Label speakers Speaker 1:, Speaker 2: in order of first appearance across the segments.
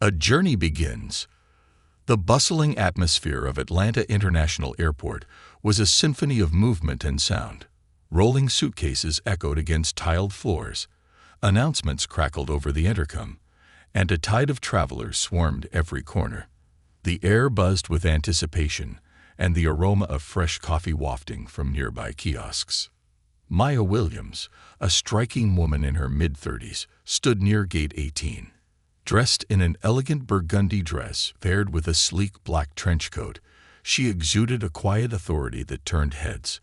Speaker 1: A journey begins. The bustling atmosphere of Atlanta International Airport was a symphony of movement and sound. Rolling suitcases echoed against tiled floors, announcements crackled over the intercom, and a tide of travelers swarmed every corner. The air buzzed with anticipation and the aroma of fresh coffee wafting from nearby kiosks. Maya Williams, a striking woman in her mid-30s, stood near Gate 18. Dressed in an elegant burgundy dress paired with a sleek black trench coat, she exuded a quiet authority that turned heads.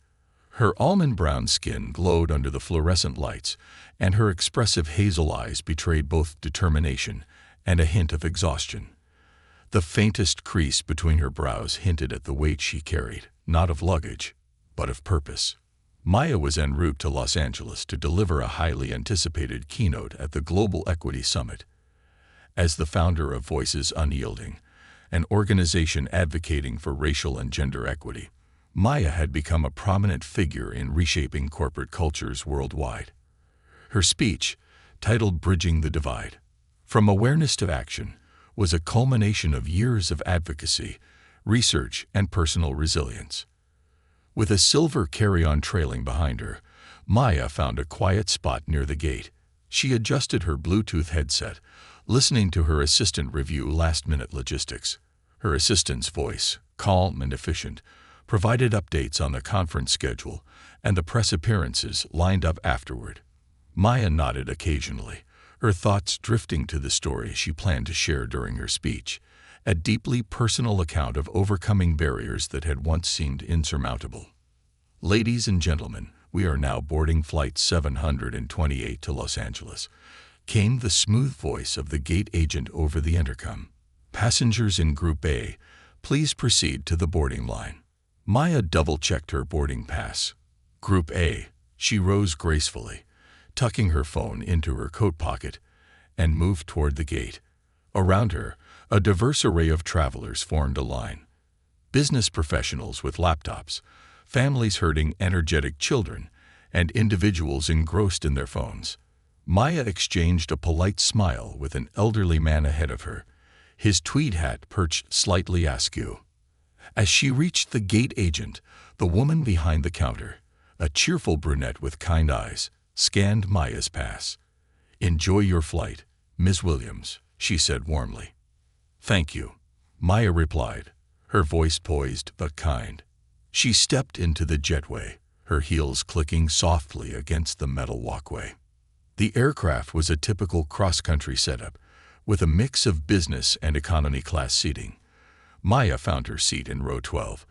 Speaker 1: Her almond brown skin glowed under the fluorescent lights, and her expressive hazel eyes betrayed both determination and a hint of exhaustion. The faintest crease between her brows hinted at the weight she carried, not of luggage, but of purpose. Maya was en route to Los Angeles to deliver a highly anticipated keynote at the Global Equity Summit. As the founder of Voices Unyielding, an organization advocating for racial and gender equity, Maya had become a prominent figure in reshaping corporate cultures worldwide. Her speech, titled Bridging the Divide, From Awareness to Action, was a culmination of years of advocacy, research, and personal resilience. With a silver carry-on trailing behind her, Maya found a quiet spot near the gate. She adjusted her Bluetooth headset, listening to her assistant review last-minute logistics. Her assistant's voice, calm and efficient, provided updates on the conference schedule and the press appearances lined up afterward. Maya nodded occasionally, her thoughts drifting to the story she planned to share during her speech, a deeply personal account of overcoming barriers that had once seemed insurmountable. Ladies and gentlemen, we are now boarding Flight 728 to Los Angeles, came the smooth voice of the gate agent over the intercom. Passengers in Group A, please proceed to the boarding line. Maya double-checked her boarding pass. Group A. She rose gracefully, tucking her phone into her coat pocket, and moved toward the gate. Around her, a diverse array of travelers formed a line. Business professionals with laptops, families herding energetic children, and individuals engrossed in their phones. Maya exchanged a polite smile with an elderly man ahead of her, his tweed hat perched slightly askew. As she reached the gate agent, the woman behind the counter, a cheerful brunette with kind eyes, scanned Maya's pass. "Enjoy your flight, Ms. Williams," she said warmly. "Thank you," Maya replied, her voice poised but kind. She stepped into the jetway, her heels clicking softly against the metal walkway. The aircraft was a typical cross-country setup, with a mix of business and economy-class seating. Maya found her seat in row 12,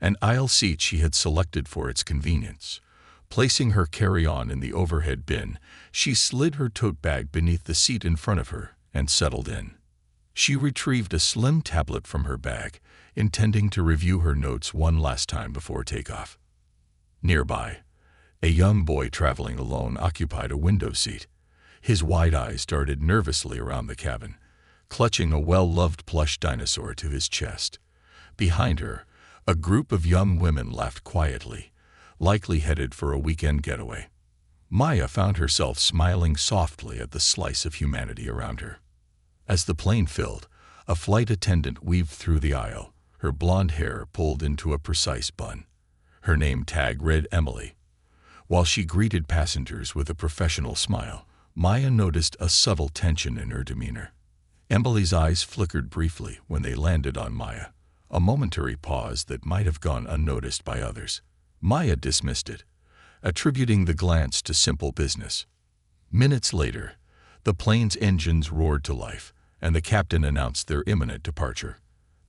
Speaker 1: an aisle seat she had selected for its convenience. Placing her carry-on in the overhead bin, she slid her tote bag beneath the seat in front of her and settled in. She retrieved a slim tablet from her bag, intending to review her notes one last time before takeoff. Nearby, a young boy traveling alone occupied a window seat. His wide eyes darted nervously around the cabin, clutching a well-loved plush dinosaur to his chest. Behind her, a group of young women laughed quietly, likely headed for a weekend getaway. Maya found herself smiling softly at the slice of humanity around her. As the plane filled, a flight attendant weaved through the aisle, her blonde hair pulled into a precise bun. Her name tag read Emily. While she greeted passengers with a professional smile, Maya noticed a subtle tension in her demeanor. Emily's eyes flickered briefly when they landed on Maya, a momentary pause that might have gone unnoticed by others. Maya dismissed it, attributing the glance to simple business. Minutes later, the plane's engines roared to life, and the captain announced their imminent departure.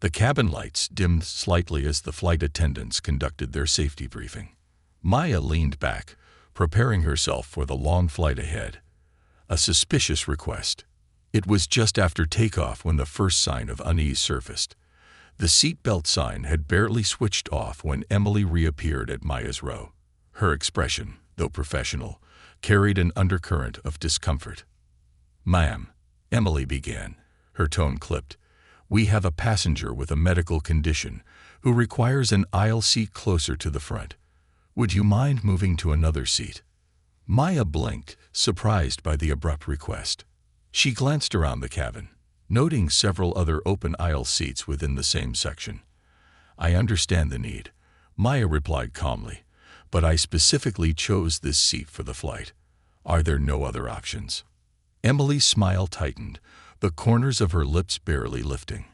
Speaker 1: The cabin lights dimmed slightly as the flight attendants conducted their safety briefing. Maya leaned back, preparing herself for the long flight ahead. A suspicious request. It was just after takeoff when the first sign of unease surfaced. The seatbelt sign had barely switched off when Emily reappeared at Maya's row. Her expression, though professional, carried an undercurrent of discomfort. "Ma'am," Emily began, her tone clipped, "we have a passenger with a medical condition who requires an aisle seat closer to the front. Would you mind moving to another seat?" Maya blinked, surprised by the abrupt request. She glanced around the cabin. noting several other open aisle seats within the same section. "I understand the need," Maya replied calmly, "but I specifically chose this seat for the flight. Are there no other options?" Emily's smile tightened, the corners of her lips barely lifting.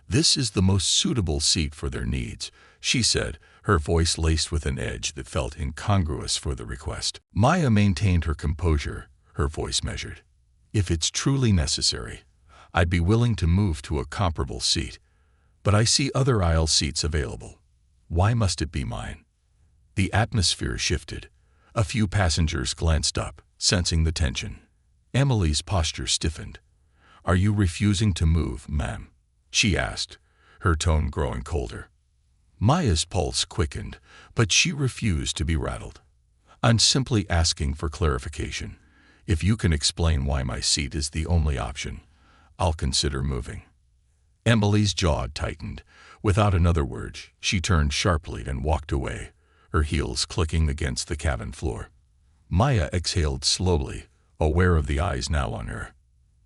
Speaker 1: "This is the most suitable seat for their needs," she said, her voice laced with an edge that felt incongruous for the request. Maya maintained her composure, her voice measured. "If it's truly necessary, I'd be willing to move to a comparable seat, but I see other aisle seats available. Why must it be mine?" The atmosphere shifted. A few passengers glanced up, sensing the tension. Emily's posture stiffened. "Are you refusing to move, ma'am?" she asked, her tone growing colder. Maya's pulse quickened, but she refused to be rattled. "I'm simply asking for clarification. If you can explain why my seat is the only option, I'll consider moving." Emily's jaw tightened. Without another word, she turned sharply and walked away, her heels clicking against the cabin floor. Maya exhaled slowly, aware of the eyes now on her.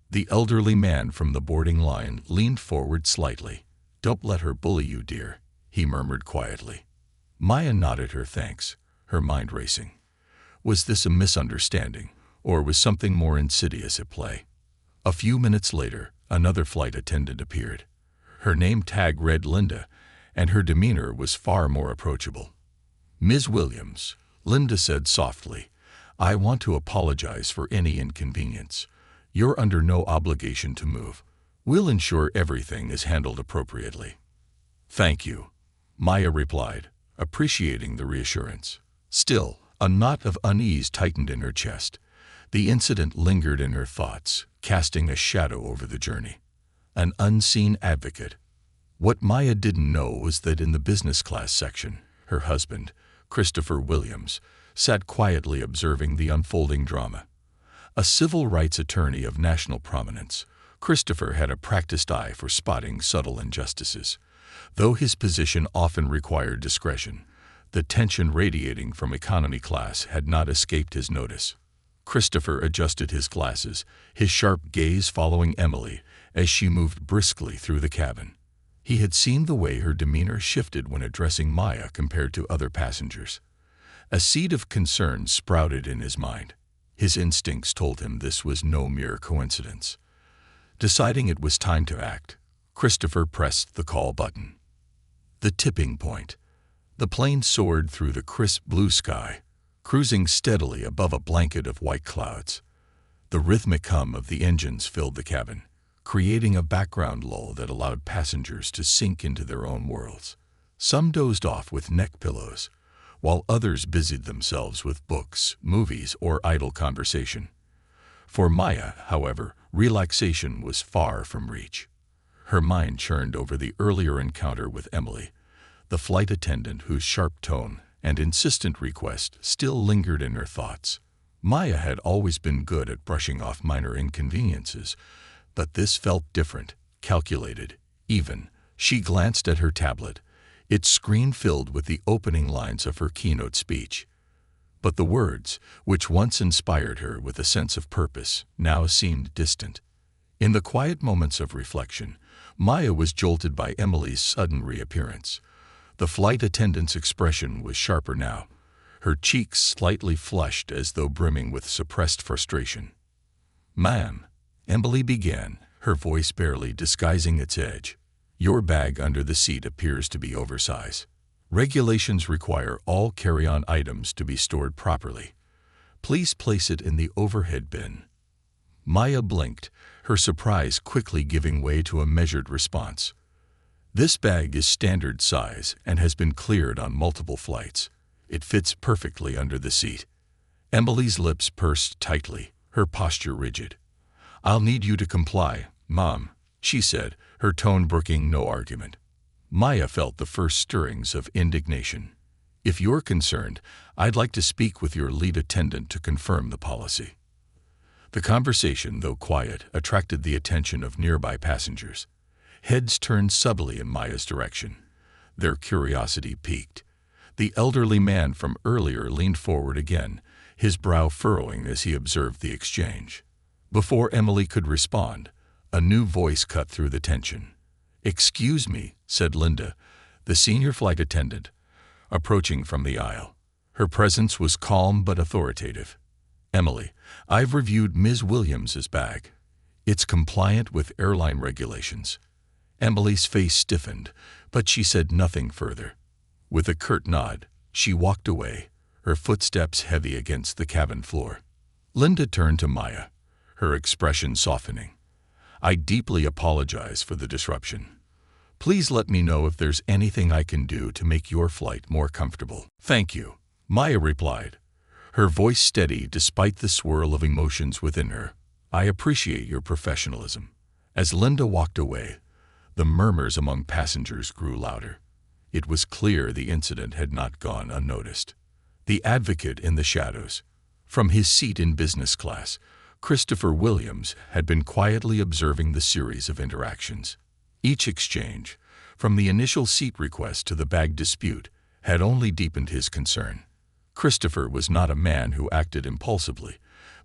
Speaker 1: The elderly man from the boarding line leaned forward slightly. "Don't let her bully you, dear," he murmured quietly. Maya nodded her thanks, her mind racing. Was this a misunderstanding, or was something more insidious at play? A few minutes later, another flight attendant appeared. Her name tag read Linda, and her demeanor was far more approachable. "Ms. Williams," Linda said softly, "I want to apologize for any inconvenience. You're under no obligation to move. We'll ensure everything is handled appropriately." "Thank you," Maya replied, appreciating the reassurance. Still, a knot of unease tightened in her chest. The incident lingered in her thoughts, casting a shadow over the journey. An unseen advocate. What Maya didn't know was that in the business class section, her husband, Christopher Williams, sat quietly observing the unfolding drama. A civil rights attorney of national prominence, Christopher had a practiced eye for spotting subtle injustices. Though his position often required discretion, the tension radiating from economy class had not escaped his notice. Christopher adjusted his glasses, his sharp gaze following Emily as she moved briskly through the cabin. He had seen the way her demeanor shifted when addressing Maya compared to other passengers. A seed of concern sprouted in his mind. His instincts told him this was no mere coincidence. Deciding it was time to act, Christopher pressed the call button. The tipping point. The plane soared through the crisp blue sky, cruising steadily above a blanket of white clouds. The rhythmic hum of the engines filled the cabin, creating a background lull that allowed passengers to sink into their own worlds. Some dozed off with neck pillows, while others busied themselves with books, movies, or idle conversation. For Maya, however, relaxation was far from reach. Her mind churned over the earlier encounter with Emily, the flight attendant whose sharp tone and insistent request still lingered in her thoughts. Maya had always been good at brushing off minor inconveniences, but this felt different, calculated, even. She glanced at her tablet, its screen filled with the opening lines of her keynote speech. But the words, which once inspired her with a sense of purpose, now seemed distant. In the quiet moments of reflection, Maya was jolted by Emily's sudden reappearance. The flight attendant's expression was sharper now, her cheeks slightly flushed as though brimming with suppressed frustration. "Ma'am," Emily began, her voice barely disguising its edge, "your bag under the seat appears to be oversized. Regulations require all carry-on items to be stored properly. Please place it in the overhead bin." Maya blinked, her surprise quickly giving way to a measured response. "This bag is standard size and has been cleared on multiple flights. It fits perfectly under the seat." Emily's lips pursed tightly, her posture rigid. "I'll need you to comply, Mom," she said, her tone brooking no argument. Maya felt the first stirrings of indignation. "If you're concerned, I'd like to speak with your lead attendant to confirm the policy." The conversation, though quiet, attracted the attention of nearby passengers. Heads turned subtly in Maya's direction. Their curiosity piqued. The elderly man from earlier leaned forward again, his brow furrowing as he observed the exchange. Before Emily could respond, A new voice cut through the tension. "Excuse me," said Linda, the senior flight attendant, approaching from the aisle. Her presence was calm but authoritative. "Emily, I've reviewed Ms. Williams's bag. It's compliant with airline regulations." Emily's face stiffened, but she said nothing further. With a curt nod, she walked away, her footsteps heavy against the cabin floor. Linda turned to Maya, her expression softening. "I deeply apologize for the disruption. Please let me know if there's anything I can do to make your flight more comfortable." "Thank you," Maya replied, her voice steady despite the swirl of emotions within her. "I appreciate your professionalism." As Linda walked away, the murmurs among passengers grew louder. It was clear the incident had not gone unnoticed. The advocate in the shadows, from his seat in business class, Christopher Williams, had been quietly observing the series of interactions. Each exchange, from the initial seat request to the bag dispute, had only deepened his concern. Christopher was not a man who acted impulsively,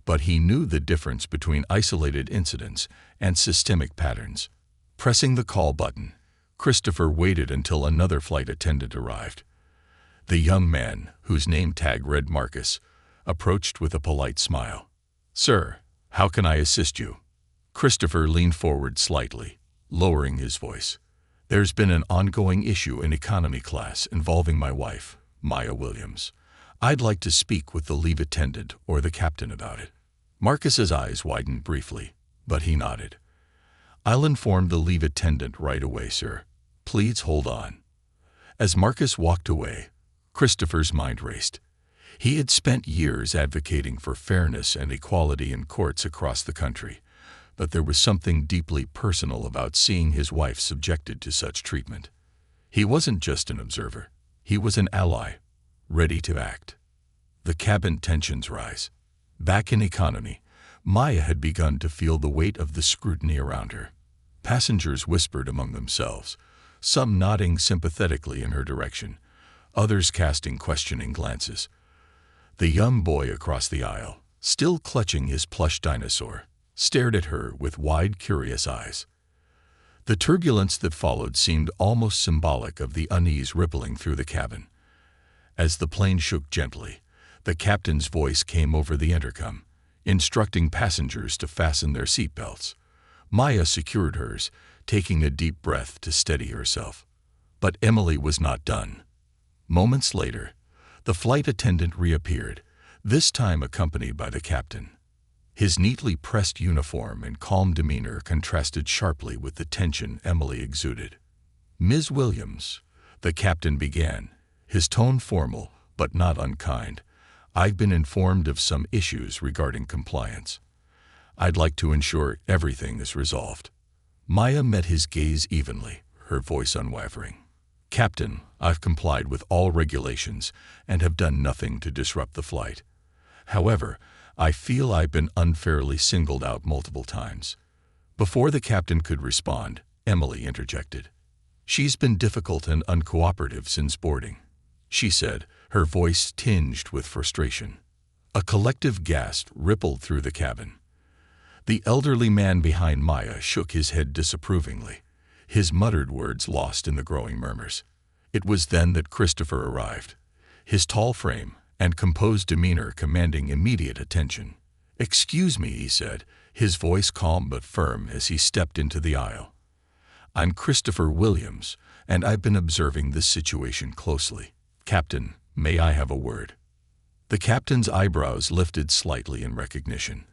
Speaker 1: but he knew the difference between isolated incidents and systemic patterns. Pressing the call button, Christopher waited until another flight attendant arrived. The young man, whose name tag read Marcus, approached with a polite smile. "Sir, how can I assist you?" Christopher leaned forward slightly, lowering his voice. "There's been an ongoing issue in economy class involving my wife, Maya Williams. I'd like to speak with the leave attendant or the captain about it." Marcus's eyes widened briefly, but he nodded. "I'll inform the leave attendant right away, sir. Please hold on." As Marcus walked away, Christopher's mind raced. He had spent years advocating for fairness and equality in courts across the country, but there was something deeply personal about seeing his wife subjected to such treatment. He wasn't just an observer. He was an ally, ready to act. The cabin tensions rise. Back in economy, Maya had begun to feel the weight of the scrutiny around her. Passengers whispered among themselves, some nodding sympathetically in her direction, others casting questioning glances. The young boy across the aisle, still clutching his plush dinosaur, stared at her with wide, curious eyes. The turbulence that followed seemed almost symbolic of the unease rippling through the cabin. As the plane shook gently, the captain's voice came over the intercom, instructing passengers to fasten their seatbelts. Maya secured hers, taking a deep breath to steady herself. But Emily was not done. Moments later, the flight attendant reappeared, this time accompanied by the captain. His neatly pressed uniform and calm demeanor contrasted sharply with the tension Emily exuded. "Ms. Williams," the captain began, his tone formal but not unkind, "I've been informed of some issues regarding compliance. I'd like to ensure everything is resolved." Maya met his gaze evenly, her voice unwavering. "Captain, I've complied with all regulations and have done nothing to disrupt the flight. However, I feel I've been unfairly singled out multiple times." Before the captain could respond, Emily interjected. "She's been difficult and uncooperative since boarding," she said, her voice tinged with frustration. A collective gasp rippled through the cabin. The elderly man behind Maya shook his head disapprovingly, his muttered words lost in the growing murmurs. It was then that Christopher arrived, his tall frame and composed demeanor commanding immediate attention. "Excuse me," he said, his voice calm but firm as he stepped into the aisle. "I'm Christopher Williams, and I've been observing this situation closely. Captain, may I have a word?" The captain's eyebrows lifted slightly in recognition.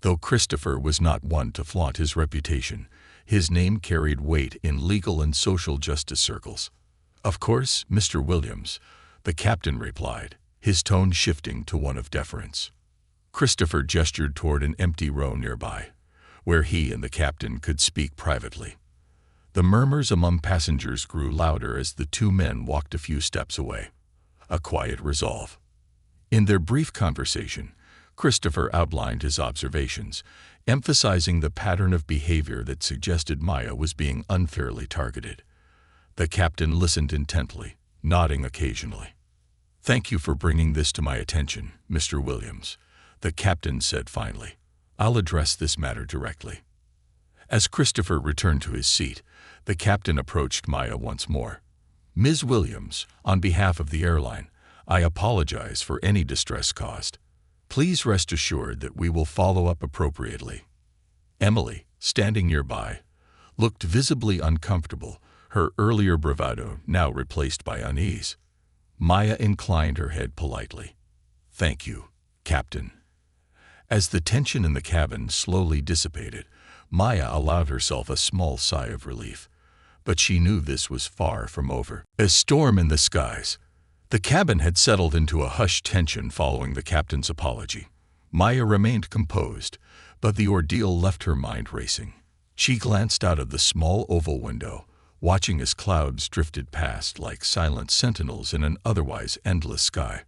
Speaker 1: Though Christopher was not one to flaunt his reputation, his name carried weight in legal and social justice circles. "Of course, Mr. Williams," the captain replied, his tone shifting to one of deference. Christopher gestured toward an empty row nearby, where he and the captain could speak privately. The murmurs among passengers grew louder as the two men walked a few steps away. A quiet resolve. In their brief conversation, Christopher outlined his observations, emphasizing the pattern of behavior that suggested Maya was being unfairly targeted. The captain listened intently, nodding occasionally. "Thank you for bringing this to my attention, Mr. Williams," the captain said finally. "I'll address this matter directly." As Christopher returned to his seat, the captain approached Maya once more. "Ms. Williams, on behalf of the airline, I apologize for any distress caused. Please rest assured that we will follow up appropriately." Emily, standing nearby, looked visibly uncomfortable, her earlier bravado now replaced by unease. Maya inclined her head politely. "Thank you, Captain." As the tension in the cabin slowly dissipated, Maya allowed herself a small sigh of relief. But she knew this was far from over. A storm in the skies. The cabin had settled into a hushed tension following the captain's apology. Maya remained composed, but the ordeal left her mind racing. She glanced out of the small oval window, watching as clouds drifted past like silent sentinels in an otherwise endless sky.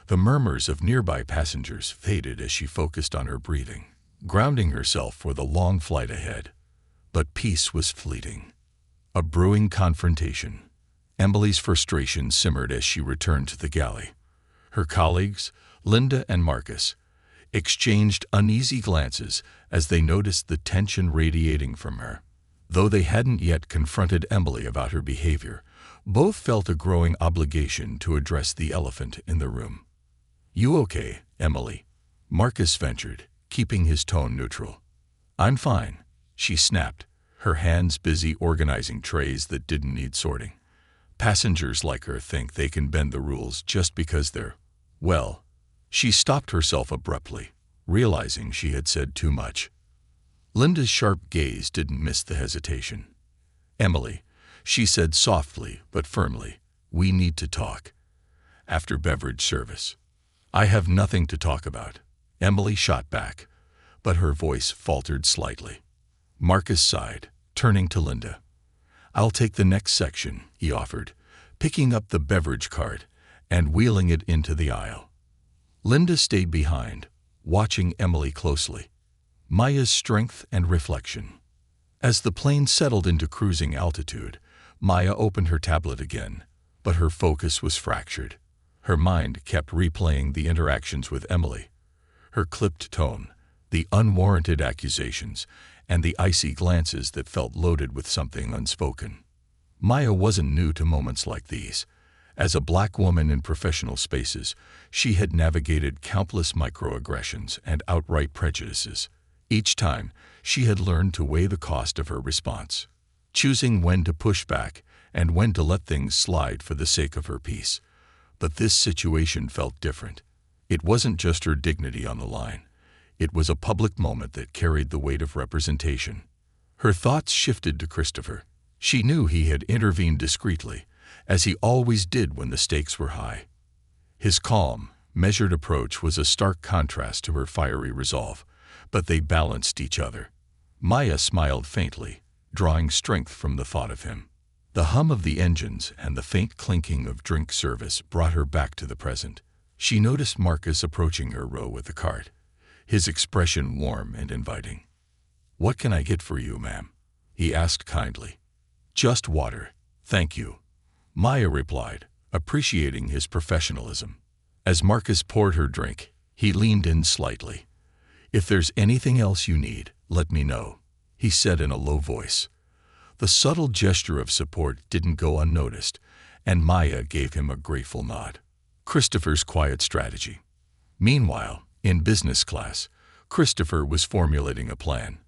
Speaker 1: The murmurs of nearby passengers faded as she focused on her breathing, grounding herself for the long flight ahead. But peace was fleeting. A brewing confrontation. Emily's frustration simmered as she returned to the galley. Her colleagues, Linda and Marcus, exchanged uneasy glances as they noticed the tension radiating from her. Though they hadn't yet confronted Emily about her behavior, both felt a growing obligation to address the elephant in the room. "You okay, Emily?" Marcus ventured, keeping his tone neutral. "I'm fine," she snapped, her hands busy organizing trays that didn't need sorting. Passengers like her think they can bend the rules just because they're, well. She stopped herself abruptly, realizing she had said too much. Linda's sharp gaze didn't miss the hesitation. "Emily," she said softly but firmly, "we need to talk. After beverage service." "I have nothing to talk about," Emily shot back, but her voice faltered slightly. Marcus sighed, turning to Linda. "I'll take the next section," he offered, picking up the beverage cart and wheeling it into the aisle. Linda stayed behind, watching Emily closely. Maya's strength and reflection. As the plane settled into cruising altitude, Maya opened her tablet again, but her focus was fractured. Her mind kept replaying the interactions with Emily. Her clipped tone, the unwarranted accusations, and the icy glances that felt loaded with something unspoken. Maya wasn't new to moments like these. As a black woman in professional spaces, she had navigated countless microaggressions and outright prejudices. Each time, she had learned to weigh the cost of her response, choosing when to push back and when to let things slide for the sake of her peace. But this situation felt different. It wasn't just her dignity on the line. It was a public moment that carried the weight of representation. Her thoughts shifted to Christopher. She knew he had intervened discreetly, as he always did when the stakes were high. His calm, measured approach was a stark contrast to her fiery resolve, but they balanced each other. Maya smiled faintly, drawing strength from the thought of him. The hum of the engines and the faint clinking of drink service brought her back to the present. She noticed Marcus approaching her row with the cart, his expression warm and inviting. "What can I get for you, ma'am?" he asked kindly. "Just water, thank you," Maya replied, appreciating his professionalism. As Marcus poured her drink, he leaned in slightly. "If there's anything else you need, let me know," he said in a low voice. The subtle gesture of support didn't go unnoticed, and Maya gave him a grateful nod. Christopher's quiet strategy. Meanwhile, in business class, Christopher was formulating a plan.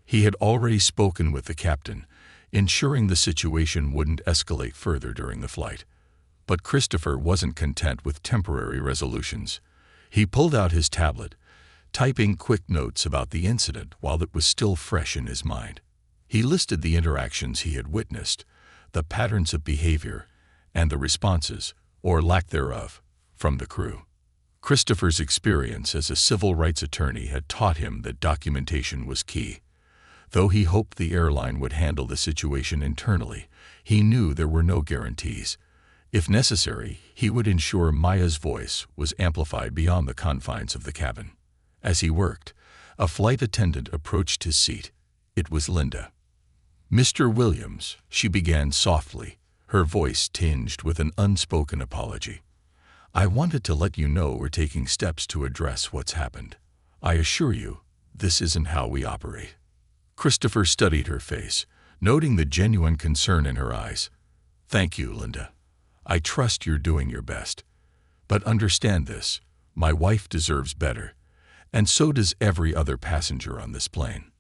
Speaker 1: He had already spoken with the captain, ensuring the situation wouldn't escalate further during the flight. But Christopher wasn't content with temporary resolutions. He pulled out his tablet, typing quick notes about the incident while it was still fresh in his mind. He listed the interactions he had witnessed, the patterns of behavior, and the responses, or lack thereof, from the crew. Christopher's experience as a civil rights attorney had taught him that documentation was key. Though he hoped the airline would handle the situation internally, he knew there were no guarantees. If necessary, he would ensure Maya's voice was amplified beyond the confines of the cabin. As he worked, a flight attendant approached his seat. It was Linda. "Mr. Williams," she began softly, her voice tinged with an unspoken apology. "I wanted to let you know we're taking steps to address what's happened. I assure you, this isn't how we operate." Christopher studied her face, noting the genuine concern in her eyes. "Thank you, Linda. I trust you're doing your best. But understand this, my wife deserves better, and so does every other passenger on this plane."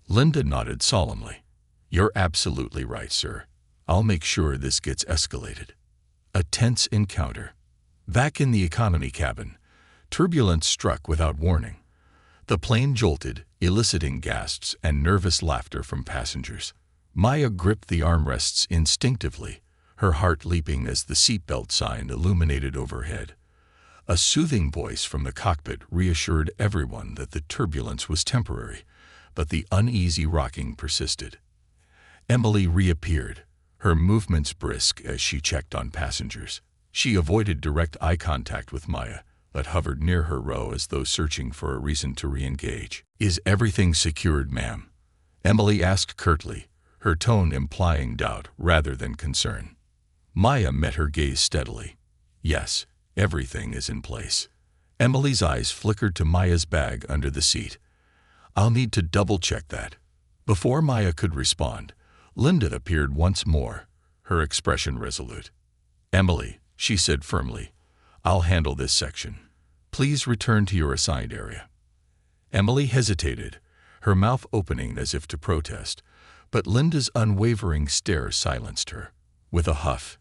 Speaker 1: Linda nodded solemnly. "You're absolutely right, sir. I'll make sure this gets escalated." A tense encounter. Back in the economy cabin, turbulence struck without warning. The plane jolted, eliciting gasps and nervous laughter from passengers. Maya gripped the armrests instinctively, her heart leaping as the seatbelt sign illuminated overhead. A soothing voice from the cockpit reassured everyone that the turbulence was temporary, but the uneasy rocking persisted. Emily reappeared, her movements brisk as she checked on passengers. She avoided direct eye contact with Maya, but hovered near her row as though searching for a reason to re-engage. "Is everything secured, ma'am?" Emily asked curtly, her tone implying doubt rather than concern. Maya met her gaze steadily. "Yes, everything is in place." Emily's eyes flickered to Maya's bag under the seat. "I'll need to double-check that." Before Maya could respond, Linda appeared once more, her expression resolute. "Emily," she said firmly, "I'll handle this section. Please return to your assigned area." Emily hesitated, her mouth opening as if to protest, but Linda's unwavering stare silenced her. With a huff,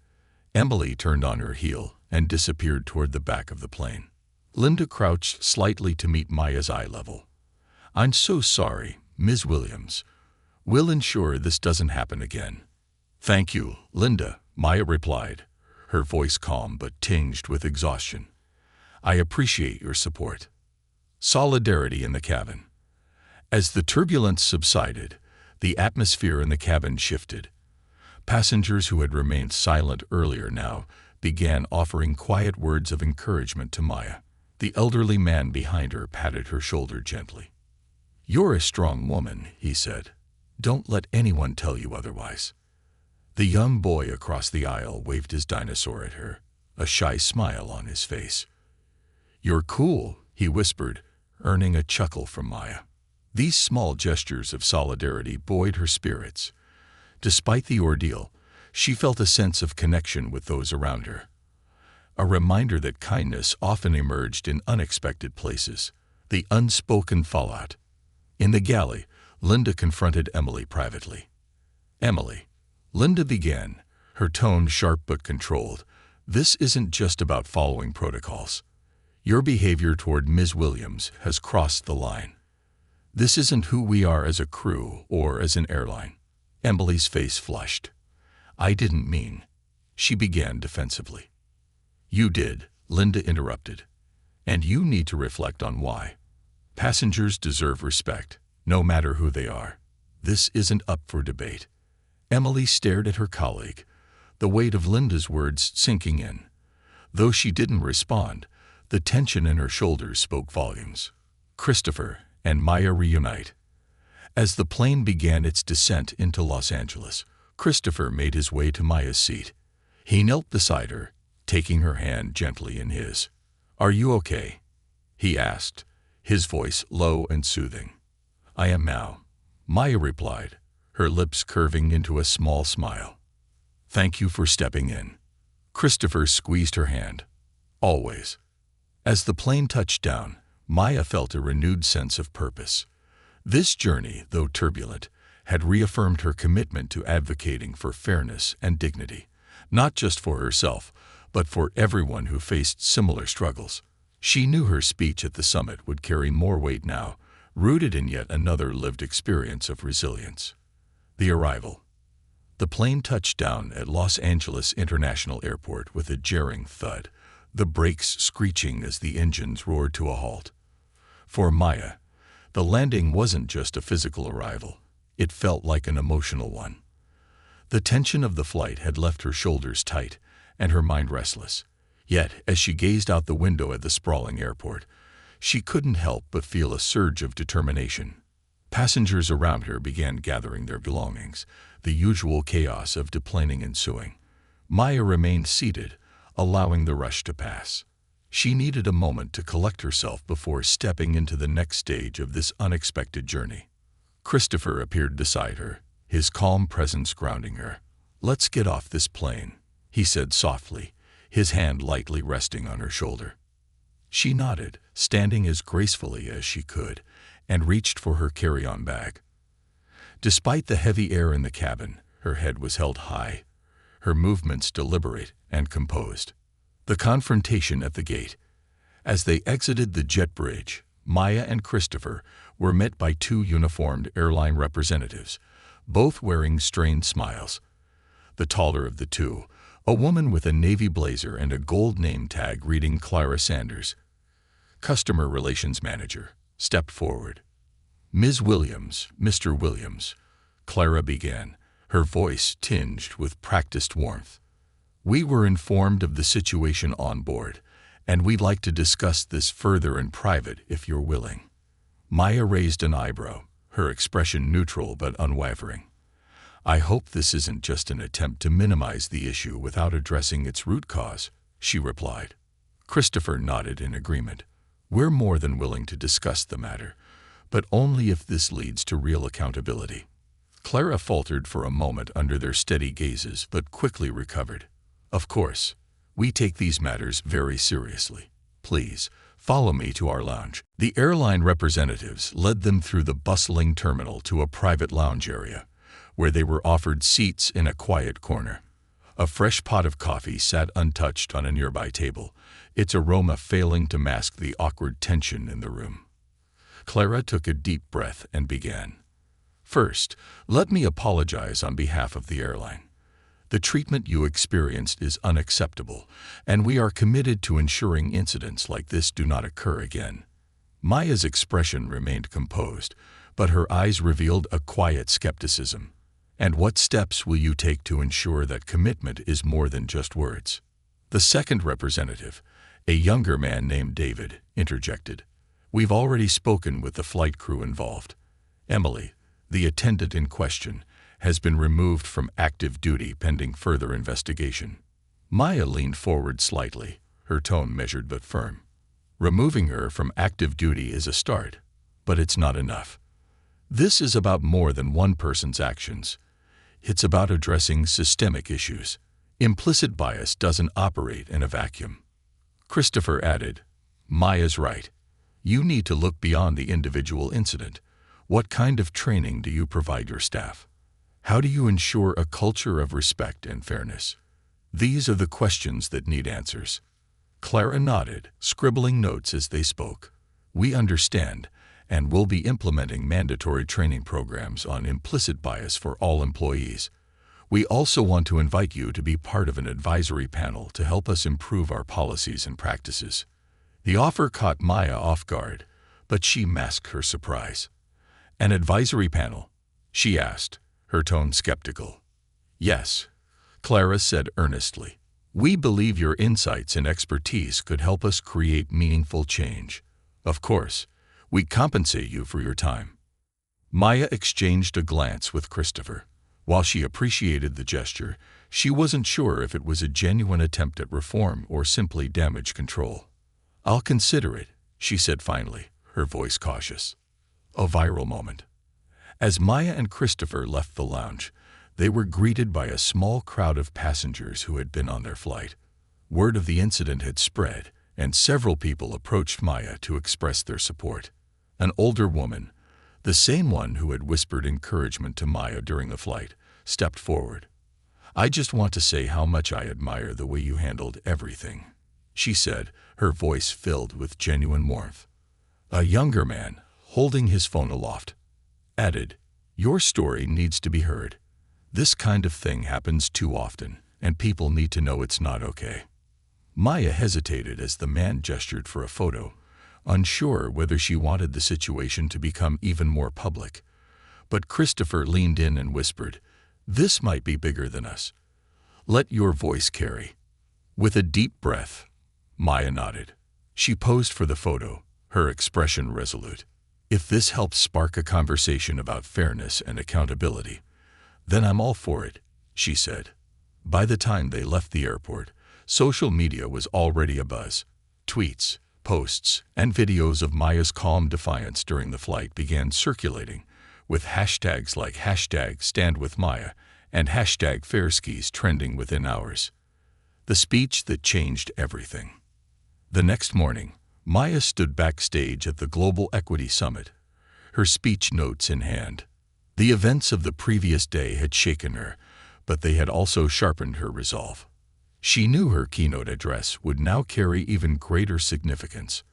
Speaker 1: Emily turned on her heel and disappeared toward the back of the plane. Linda crouched slightly to meet Maya's eye level. "I'm so sorry, Ms. Williams. We'll ensure this doesn't happen again." "Thank you, Linda," Maya replied, her voice calm but tinged with exhaustion. "I appreciate your support." Solidarity in the cabin. As the turbulence subsided, the atmosphere in the cabin shifted. Passengers who had remained silent earlier now began offering quiet words of encouragement to Maya. The elderly man behind her patted her shoulder gently. "You're a strong woman," he said. "Don't let anyone tell you otherwise." The young boy across the aisle waved his dinosaur at her, a shy smile on his face. "You're cool," he whispered, earning a chuckle from Maya. These small gestures of solidarity buoyed her spirits. Despite the ordeal, she felt a sense of connection with those around her. A reminder that kindness often emerged in unexpected places. The unspoken fallout. In the galley, Linda confronted Emily privately. "Emily," Linda began, her tone sharp but controlled, "this isn't just about following protocols. Your behavior toward Ms. Williams has crossed the line. This isn't who we are as a crew or as an airline." Emily's face flushed. "I didn't mean," she began defensively. "You did," Linda interrupted. "And you need to reflect on why. Passengers deserve respect, no matter who they are. This isn't up for debate." Emily stared at her colleague, the weight of Linda's words sinking in. Though she didn't respond, the tension in her shoulders spoke volumes. Christopher and Maya reunite. As the plane began its descent into Los Angeles, Christopher made his way to Maya's seat. He knelt beside her, taking her hand gently in his. "Are you okay?" he asked, his voice low and soothing. "I am now," Maya replied, her lips curving into a small smile. "Thank you for stepping in." Christopher squeezed her hand. "Always." As the plane touched down, Maya felt a renewed sense of purpose. This journey, though turbulent, had reaffirmed her commitment to advocating for fairness and dignity, not just for herself, but for everyone who faced similar struggles. She knew her speech at the summit would carry more weight now, rooted in yet another lived experience of resilience. The arrival. The plane touched down at Los Angeles International Airport with a jarring thud, the brakes screeching as the engines roared to a halt. For Maya, the landing wasn't just a physical arrival. It felt like an emotional one. The tension of the flight had left her shoulders tight and her mind restless. Yet, as she gazed out the window at the sprawling airport, she couldn't help but feel a surge of determination. Passengers around her began gathering their belongings, the usual chaos of deplaning ensuing. Maya remained seated, allowing the rush to pass. She needed a moment to collect herself before stepping into the next stage of this unexpected journey. Christopher appeared beside her, his calm presence grounding her. "Let's get off this plane," he said softly, his hand lightly resting on her shoulder. She nodded, standing as gracefully as she could, and reached for her carry-on bag. Despite the heavy air in the cabin, her head was held high, her movements deliberate and composed. The confrontation at the gate. As they exited the jet bridge, Maya and Christopher were met by two uniformed airline representatives, both wearing strained smiles. The taller of the two, a woman with a navy blazer and a gold name tag reading Clara Sanders, Customer Relations Manager, stepped forward. "Ms. Williams, Mr. Williams," Clara began, her voice tinged with practiced warmth. "We were informed of the situation on board, and we'd like to discuss this further in private if you're willing." Maya raised an eyebrow, her expression neutral but unwavering. "I hope this isn't just an attempt to minimize the issue without addressing its root cause," she replied. Christopher nodded in agreement. "We're more than willing to discuss the matter, but only if this leads to real accountability." Clara faltered for a moment under their steady gazes but quickly recovered. "Of course, we take these matters very seriously. Please, follow me to our lounge." The airline representatives led them through the bustling terminal to a private lounge area, where they were offered seats in a quiet corner. A fresh pot of coffee sat untouched on a nearby table, its aroma failing to mask the awkward tension in the room. Clara took a deep breath and began. "First, let me apologize on behalf of the airline. The treatment you experienced is unacceptable, and we are committed to ensuring incidents like this do not occur again." Maya's expression remained composed, but her eyes revealed a quiet skepticism. "And what steps will you take to ensure that commitment is more than just words?" The second representative, a younger man named David, interjected. "We've already spoken with the flight crew involved. Emily, the attendant in question, has been removed from active duty pending further investigation." Maya leaned forward slightly, her tone measured but firm. "Removing her from active duty is a start, but it's not enough. This is about more than one person's actions. It's about addressing systemic issues. Implicit bias doesn't operate in a vacuum." Christopher added, "Maya's right. You need to look beyond the individual incident. What kind of training do you provide your staff? How do you ensure a culture of respect and fairness? These are the questions that need answers." Clara nodded, scribbling notes as they spoke. "We understand, and will be implementing mandatory training programs on implicit bias for all employees. We also want to invite you to be part of an advisory panel to help us improve our policies and practices." The offer caught Maya off guard, but she masked her surprise. "An advisory panel?" she asked, her tone skeptical. "Yes," Clara said earnestly. "We believe your insights and expertise could help us create meaningful change. Of course, we compensate you for your time." Maya exchanged a glance with Christopher. While she appreciated the gesture, she wasn't sure if it was a genuine attempt at reform or simply damage control. "I'll consider it," she said finally, her voice cautious. A viral moment. As Maya and Christopher left the lounge, they were greeted by a small crowd of passengers who had been on their flight. Word of the incident had spread, and several people approached Maya to express their support. An older woman, the same one who had whispered encouragement to Maya during the flight, stepped forward. "I just want to say how much I admire the way you handled everything," she said, her voice filled with genuine warmth. A younger man, holding his phone aloft, added, "Your story needs to be heard. This kind of thing happens too often, and people need to know it's not okay." Maya hesitated as the man gestured for a photo, unsure whether she wanted the situation to become even more public. But Christopher leaned in and whispered, "This might be bigger than us. Let your voice carry." With a deep breath, Maya nodded. She posed for the photo, her expression resolute. "If this helps spark a conversation about fairness and accountability, then I'm all for it," she said. By the time they left the airport, social media was already abuzz. Tweets, posts, and videos of Maya's calm defiance during the flight began circulating, with hashtags like #StandWithMaya and #FairSkis trending within hours. The speech that changed everything. The next morning, Maya stood backstage at the Global Equity Summit, her speech notes in hand. The events of the previous day had shaken her, but they had also sharpened her resolve. She knew her keynote address would now carry even greater significance.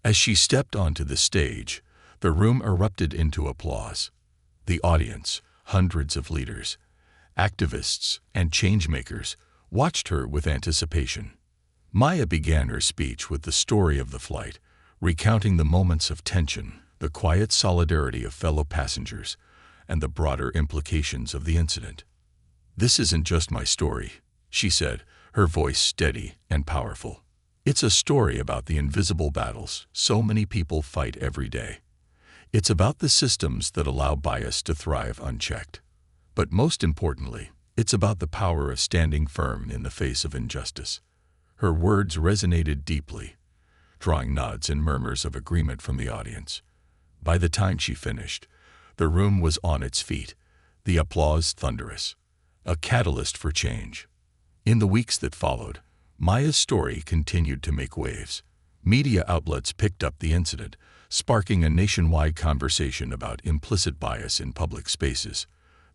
Speaker 1: As she stepped onto the stage, the room erupted into applause. The audience, hundreds of leaders, activists, and changemakers, watched her with anticipation. Maya began her speech with the story of the flight, recounting the moments of tension, the quiet solidarity of fellow passengers, and the broader implications of the incident. "This isn't just my story," she said, her voice steady and powerful. "It's a story about the invisible battles so many people fight every day. It's about the systems that allow bias to thrive unchecked. But most importantly, it's about the power of standing firm in the face of injustice." Her words resonated deeply, drawing nods and murmurs of agreement from the audience. By the time she finished, the room was on its feet, the applause thunderous, a catalyst for change. In the weeks that followed, Maya's story continued to make waves. Media outlets picked up the incident, sparking a nationwide conversation about implicit bias in public spaces.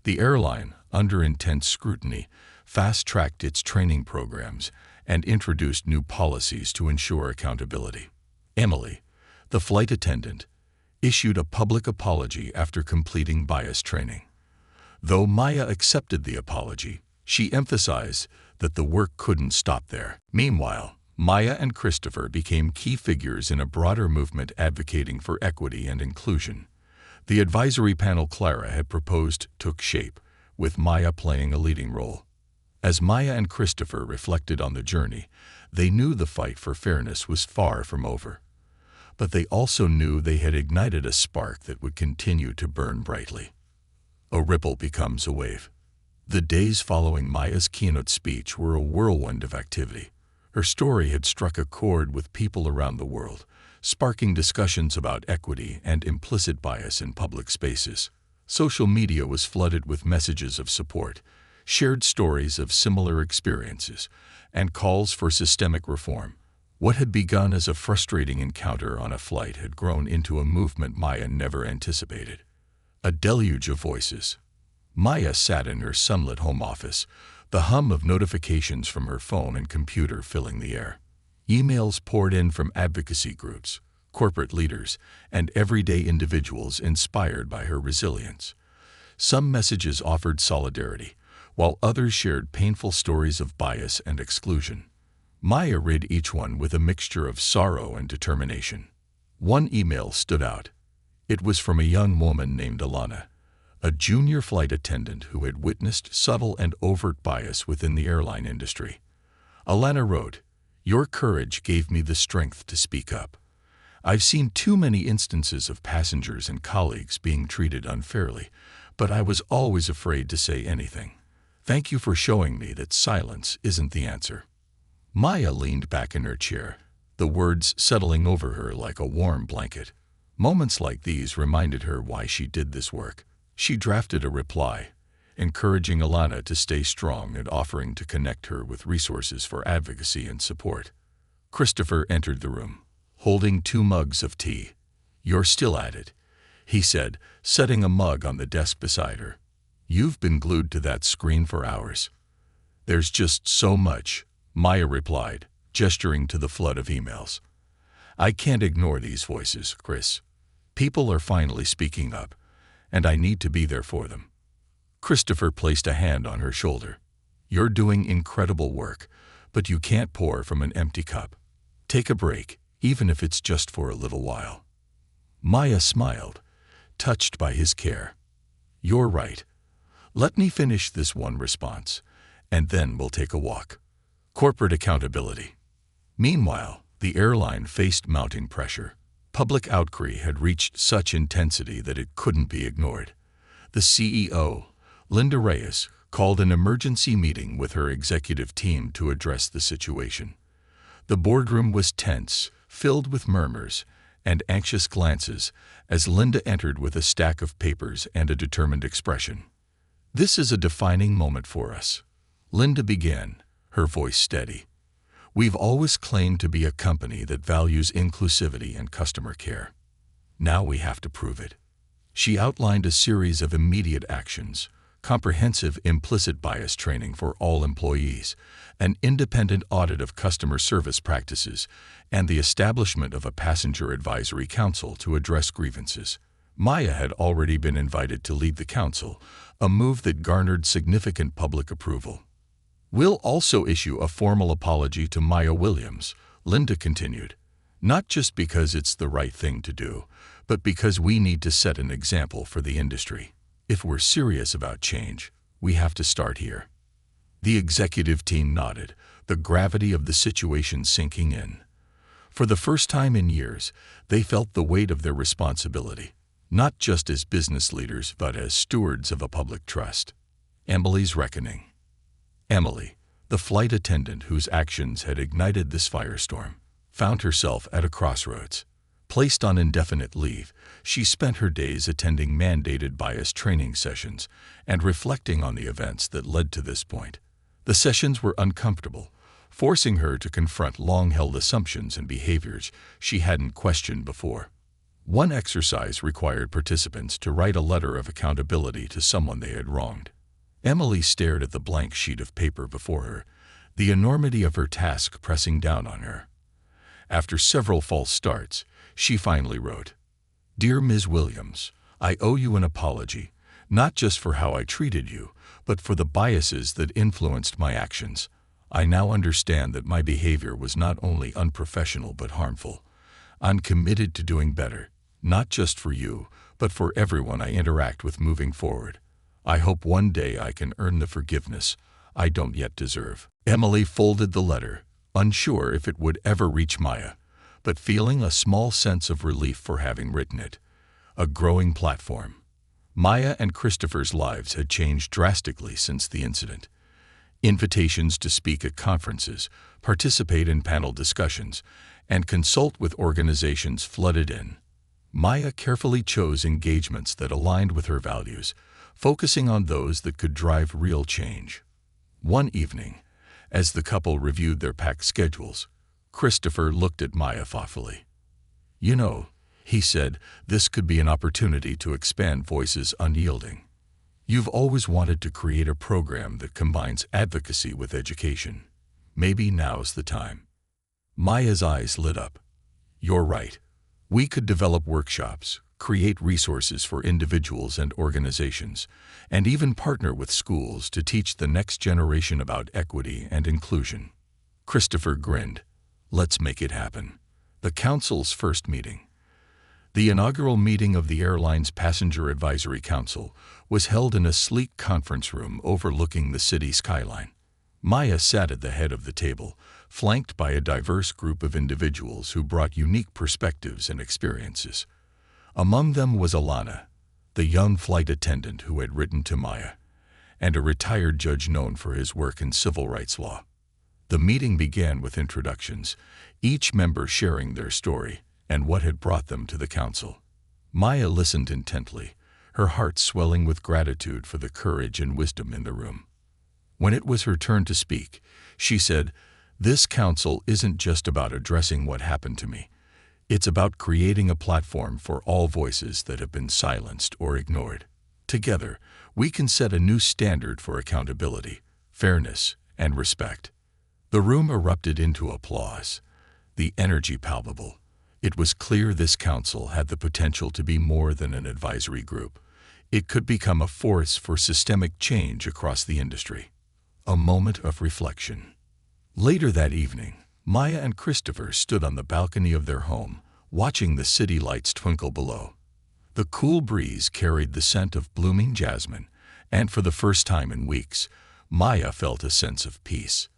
Speaker 1: The airline, under intense scrutiny, fast-tracked its training programs and introduced new policies to ensure accountability. Emily, the flight attendant, issued a public apology after completing bias training. Though Maya accepted the apology, she emphasized that the work couldn't stop there. Meanwhile, Maya and Christopher became key figures in a broader movement advocating for equity and inclusion. The advisory panel Clara had proposed took shape, with Maya playing a leading role. As Maya and Christopher reflected on the journey, they knew the fight for fairness was far from over. But they also knew they had ignited a spark that would continue to burn brightly. A ripple becomes a wave. The days following Maya's keynote speech were a whirlwind of activity. Her story had struck a chord with people around the world, sparking discussions about equity and implicit bias in public spaces. Social media was flooded with messages of support, shared stories of similar experiences, and calls for systemic reform. What had begun as a frustrating encounter on a flight had grown into a movement Maya never anticipated. A deluge of voices. Maya sat in her sunlit home office, the hum of notifications from her phone and computer filling the air. Emails poured in from advocacy groups, corporate leaders, and everyday individuals inspired by her resilience. Some messages offered solidarity, while others shared painful stories of bias and exclusion. Maya read each one with a mixture of sorrow and determination. One email stood out. It was from a young woman named Alana, a junior flight attendant who had witnessed subtle and overt bias within the airline industry. Alana wrote, "Your courage gave me the strength to speak up. I've seen too many instances of passengers and colleagues being treated unfairly, but I was always afraid to say anything. Thank you for showing me that silence isn't the answer." Maya leaned back in her chair, the words settling over her like a warm blanket. Moments like these reminded her why she did this work. She drafted a reply, encouraging Alana to stay strong and offering to connect her with resources for advocacy and support. Christopher entered the room, holding 2 mugs of tea. "You're still at it," he said, setting a mug on the desk beside her. "You've been glued to that screen for hours." "There's just so much," Maya replied, gesturing to the flood of emails. "I can't ignore these voices, Chris. People are finally speaking up, and I need to be there for them." Christopher placed a hand on her shoulder. "You're doing incredible work, but you can't pour from an empty cup. Take a break, even if it's just for a little while." Maya smiled, touched by his care. "You're right. Let me finish this one response, and then we'll take a walk." Corporate accountability. Meanwhile, the airline faced mounting pressure. Public outcry had reached such intensity that it couldn't be ignored. The CEO, Linda Reyes, called an emergency meeting with her executive team to address the situation. The boardroom was tense, filled with murmurs, and anxious glances as Linda entered with a stack of papers and a determined expression. "This is a defining moment for us," Linda began, her voice steady. "We've always claimed to be a company that values inclusivity and customer care. Now we have to prove it." She outlined a series of immediate actions: comprehensive implicit bias training for all employees, an independent audit of customer service practices, and the establishment of a passenger advisory council to address grievances. Maya had already been invited to lead the council, a move that garnered significant public approval. "We'll also issue a formal apology to Maya Williams," Linda continued, "not just because it's the right thing to do, but because we need to set an example for the industry. If we're serious about change, we have to start here." The executive team nodded, the gravity of the situation sinking in. For the first time in years, they felt the weight of their responsibility, not just as business leaders but as stewards of a public trust. Emily's reckoning. Emily, the flight attendant whose actions had ignited this firestorm, found herself at a crossroads. Placed on indefinite leave, she spent her days attending mandated bias training sessions and reflecting on the events that led to this point. The sessions were uncomfortable, forcing her to confront long-held assumptions and behaviors she hadn't questioned before. One exercise required participants to write a letter of accountability to someone they had wronged. Emily stared at the blank sheet of paper before her, the enormity of her task pressing down on her. After several false starts, she finally wrote, "Dear Ms. Williams, I owe you an apology, not just for how I treated you, but for the biases that influenced my actions. I now understand that my behavior was not only unprofessional but harmful. I'm committed to doing better, not just for you, but for everyone I interact with moving forward. I hope one day I can earn the forgiveness I don't yet deserve." Emily folded the letter, unsure if it would ever reach Maya, but feeling a small sense of relief for having written it. A growing platform. Maya and Christopher's lives had changed drastically since the incident. Invitations to speak at conferences, participate in panel discussions, and consult with organizations flooded in. Maya carefully chose engagements that aligned with her values, focusing on those that could drive real change. One evening, as the couple reviewed their packed schedules, Christopher looked at Maya thoughtfully. "You know," he said, "this could be an opportunity to expand Voices Unyielding. You've always wanted to create a program that combines advocacy with education. Maybe now's the time." Maya's eyes lit up. "You're right. We could develop workshops, create resources for individuals and organizations, and even partner with schools to teach the next generation about equity and inclusion." Christopher grinned. "Let's make it happen." The council's first meeting. The inaugural meeting of the airline's Passenger Advisory Council was held in a sleek conference room overlooking the city skyline. Maya sat at the head of the table, flanked by a diverse group of individuals who brought unique perspectives and experiences. Among them was Alana, the young flight attendant who had written to Maya, and a retired judge known for his work in civil rights law. The meeting began with introductions, each member sharing their story and what had brought them to the council. Maya listened intently, her heart swelling with gratitude for the courage and wisdom in the room. When it was her turn to speak, she said, "This council isn't just about addressing what happened to me. It's about creating a platform for all voices that have been silenced or ignored. Together, we can set a new standard for accountability, fairness, and respect." The room erupted into applause, the energy palpable. It was clear this council had the potential to be more than an advisory group. It could become a force for systemic change across the industry. A moment of reflection. Later that evening, Maya and Christopher stood on the balcony of their home, watching the city lights twinkle below. The cool breeze carried the scent of blooming jasmine, and for the first time in weeks, Maya felt a sense of peace.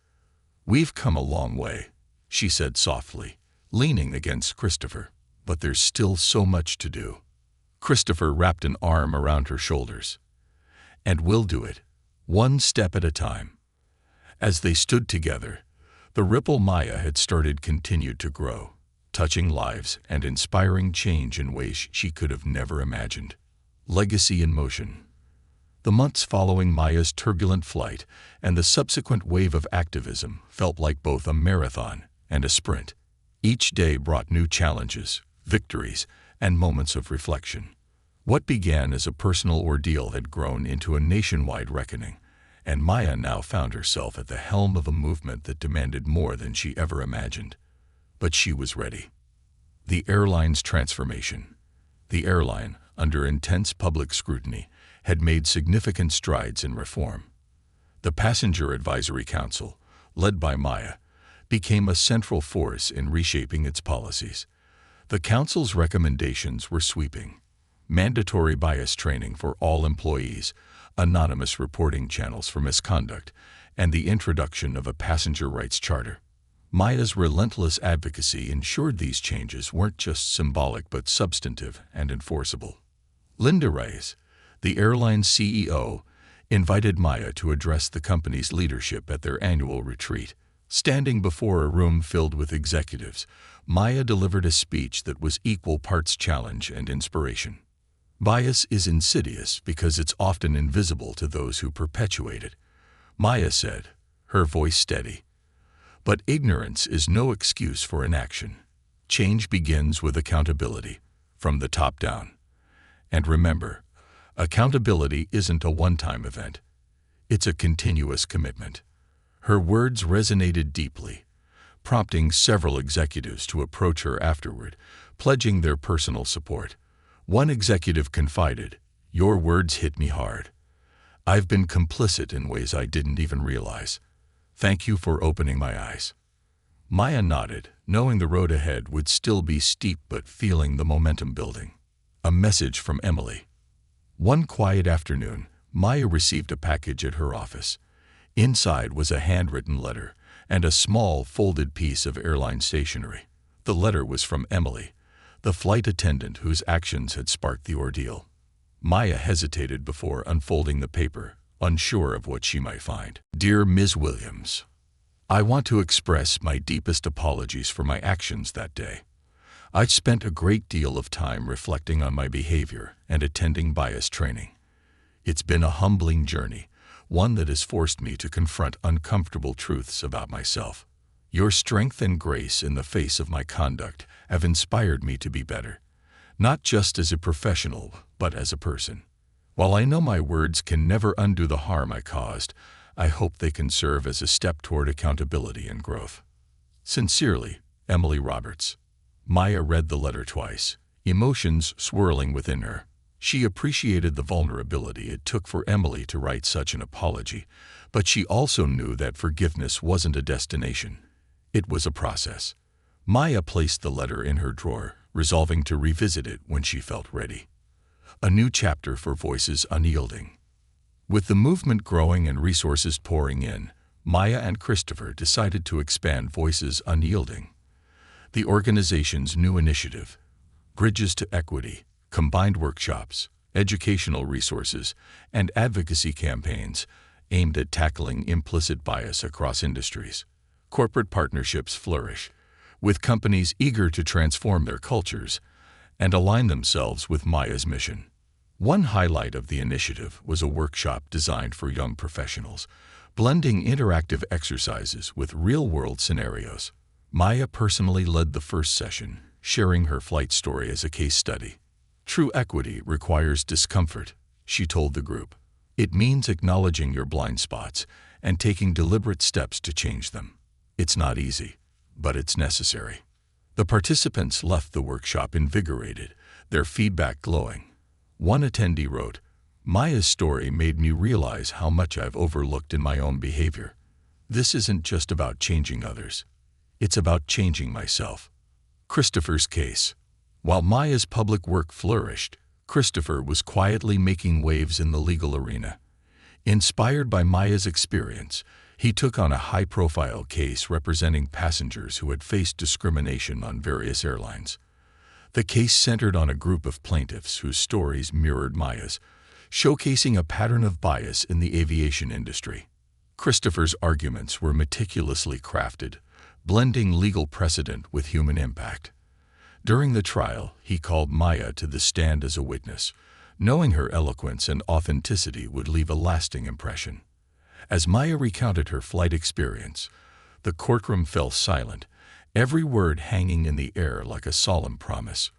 Speaker 1: "We've come a long way," she said softly, leaning against Christopher, "but there's still so much to do." Christopher wrapped an arm around her shoulders. "And we'll do it, one step at a time." As they stood together, the ripple Maya had started continued to grow. touching lives and inspiring change in ways she could have never imagined. Legacy in motion. The months following Maya's turbulent flight and the subsequent wave of activism felt like both a marathon and a sprint. Each day brought new challenges, victories, and moments of reflection. What began as a personal ordeal had grown into a nationwide reckoning, and Maya now found herself at the helm of a movement that demanded more than she ever imagined. But she was ready. The airline's transformation. The airline, under intense public scrutiny, had made significant strides in reform. The Passenger Advisory Council, led by Maya, became a central force in reshaping its policies. The Council's recommendations were sweeping: mandatory bias training for all employees, anonymous reporting channels for misconduct, and the introduction of a passenger rights charter. Maya's relentless advocacy ensured these changes weren't just symbolic but substantive and enforceable. Linda Reyes, the airline's CEO, invited Maya to address the company's leadership at their annual retreat. Standing before a room filled with executives, Maya delivered a speech that was equal parts challenge and inspiration. Bias is insidious because it's often invisible to those who perpetuate it, Maya said, her voice steady. But ignorance is no excuse for inaction. Change begins with accountability, from the top down. And remember, accountability isn't a one-time event. It's a continuous commitment. Her words resonated deeply, prompting several executives to approach her afterward, pledging their personal support. One executive confided, "Your words hit me hard. I've been complicit in ways I didn't even realize. Thank you for opening my eyes." Maya nodded, knowing the road ahead would still be steep but feeling the momentum building. A message from Emily. One quiet afternoon, Maya received a package at her office. Inside was a handwritten letter and a small, folded piece of airline stationery. The letter was from Emily, the flight attendant whose actions had sparked the ordeal. Maya hesitated before unfolding the paper, unsure of what she might find. "Dear Ms. Williams, I want to express my deepest apologies for my actions that day. I've spent a great deal of time reflecting on my behavior and attending bias training. It's been a humbling journey, one that has forced me to confront uncomfortable truths about myself. Your strength and grace in the face of my conduct have inspired me to be better, not just as a professional, but as a person. While I know my words can never undo the harm I caused, I hope they can serve as a step toward accountability and growth. Sincerely, Emily Roberts." Maya read the letter twice, emotions swirling within her. She appreciated the vulnerability it took for Emily to write such an apology, but she also knew that forgiveness wasn't a destination. It was a process. Maya placed the letter in her drawer, resolving to revisit it when she felt ready. A new chapter for Voices Unyielding. With the movement growing and resources pouring in, Maya and Christopher decided to expand Voices Unyielding. The organization's new initiative, Bridges to Equity, combined workshops, educational resources, and advocacy campaigns aimed at tackling implicit bias across industries. Corporate partnerships flourish, with companies eager to transform their cultures and align themselves with Maya's mission. One highlight of the initiative was a workshop designed for young professionals, blending interactive exercises with real-world scenarios. Maya personally led the first session, sharing her flight story as a case study. "True equity requires discomfort," she told the group. "It means acknowledging your blind spots and taking deliberate steps to change them. It's not easy, but it's necessary." The participants left the workshop invigorated, their feedback glowing. One attendee wrote, "Maya's story made me realize how much I've overlooked in my own behavior. This isn't just about changing others. It's about changing myself." Christopher's case. While Maya's public work flourished, Christopher was quietly making waves in the legal arena. Inspired by Maya's experience, he took on a high-profile case representing passengers who had faced discrimination on various airlines. The case centered on a group of plaintiffs whose stories mirrored Maya's, showcasing a pattern of bias in the aviation industry. Christopher's arguments were meticulously crafted, blending legal precedent with human impact. During the trial, he called Maya to the stand as a witness, knowing her eloquence and authenticity would leave a lasting impression. As Maya recounted her flight experience, the courtroom fell silent, every word hanging in the air like a solemn promise.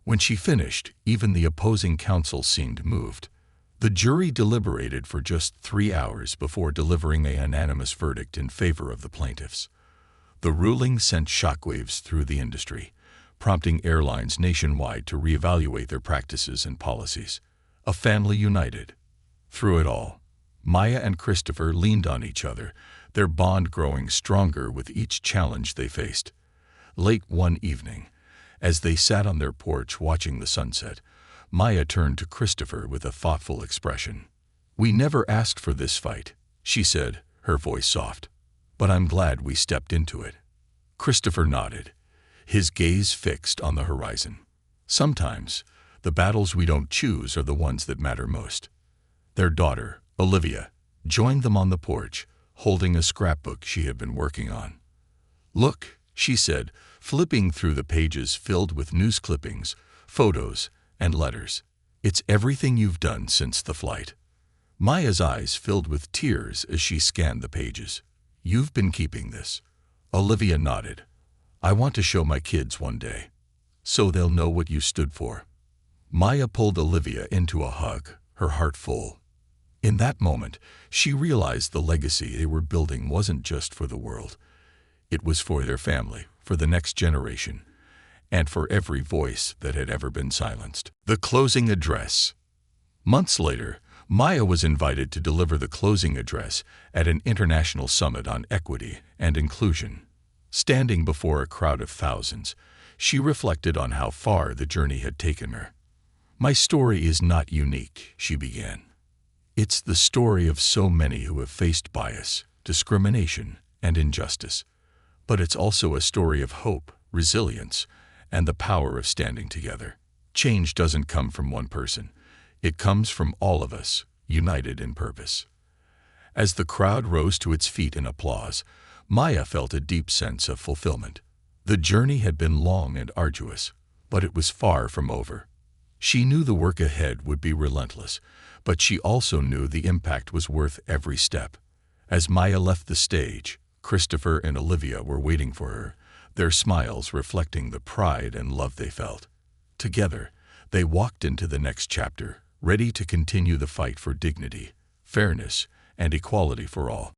Speaker 1: When she finished, even the opposing counsel seemed moved. The jury deliberated for just 3 hours before delivering a unanimous verdict in favor of the plaintiffs. The ruling sent shockwaves through the industry, prompting airlines nationwide to reevaluate their practices and policies. A family united. Through it all, Maya and Christopher leaned on each other, their bond growing stronger with each challenge they faced. Late one evening, as they sat on their porch watching the sunset, Maya turned to Christopher with a thoughtful expression. "We never asked for this fight," she said, her voice soft, "but I'm glad we stepped into it." Christopher nodded, his gaze fixed on the horizon. Sometimes, the battles we don't choose are the ones that matter most. Their daughter, Olivia, joined them on the porch, holding a scrapbook she had been working on. "Look," she said, flipping through the pages filled with news clippings, photos, and letters. "It's everything you've done since the flight." Maya's eyes filled with tears as she scanned the pages. "You've been keeping this." Olivia nodded. "I want to show my kids one day, so they'll know what you stood for." Maya pulled Olivia into a hug, her heart full. In that moment, she realized the legacy they were building wasn't just for the world. It was for their family, for the next generation, and for every voice that had ever been silenced. The closing address. Months later, Maya was invited to deliver the closing address at an international summit on equity and inclusion. Standing before a crowd of thousands, she reflected on how far the journey had taken her. "My story is not unique," she began. "It's the story of so many who have faced bias, discrimination, and injustice. But it's also a story of hope, resilience, and the power of standing together. Change doesn't come from one person. It comes from all of us, united in purpose." As the crowd rose to its feet in applause, Maya felt a deep sense of fulfillment. The journey had been long and arduous, but it was far from over. She knew the work ahead would be relentless, but she also knew the impact was worth every step. As Maya left the stage, Christopher and Olivia were waiting for her, their smiles reflecting the pride and love they felt. Together, they walked into the next chapter, ready to continue the fight for dignity, fairness, and equality for all.